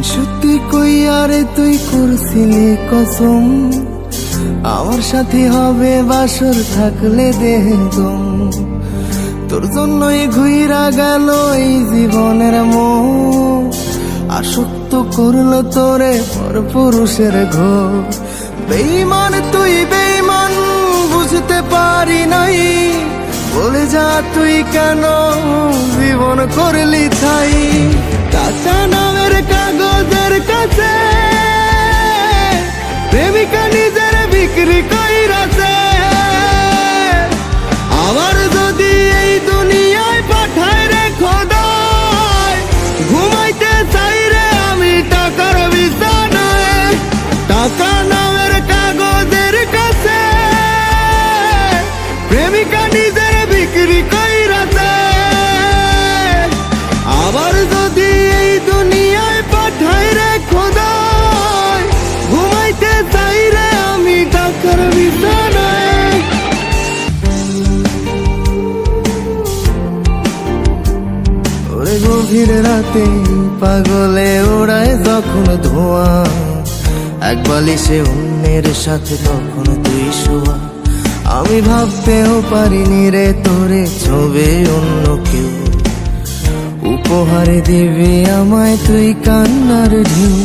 সত্যি কই আরে তুই করছিলি কসম, আমার সাথে হবে বাসর থাকলে দেহদম। তোর জন্যই ঘুইরা গেল এই জীবনের মোহ, আসক্ত করলো তোরে পরপুরুষের ঘোর। বেঈমান তুই বেঈমান, বুঝতে পারি নাই, বলে যা তুই কেন জীবন করলি ছাই। টাকা নামের কাগজের কাছে প্রেমিকা নিজের বিক্রি কইরাছে। আবার যদি এই দুনিয়ায় পাঠায় রে খোদায়, ঘুমাইতে চাই রে আমি টাকার বিছানায়। টাকা নামের কাগজের কাছে প্রেমিকা নিজের বিক্রি কইরাছে। আবার যদি এই দুনিয়ায় পাঠায় রে খোদায়, ঘুমাইতে চাই রে আমি টাকার বিছানায়। ওরে গভীর রাতে পাগলে ওড়ায় যখন ধোঁয়া, এক বালিশে অন্যের সাথে তখন তুই শোয়া। আমি ভাবতেও পারিনি রে তোরে ছবে অন্য কেউ, উপহার দিবি আমায় তুই কান্নার ঢেউ।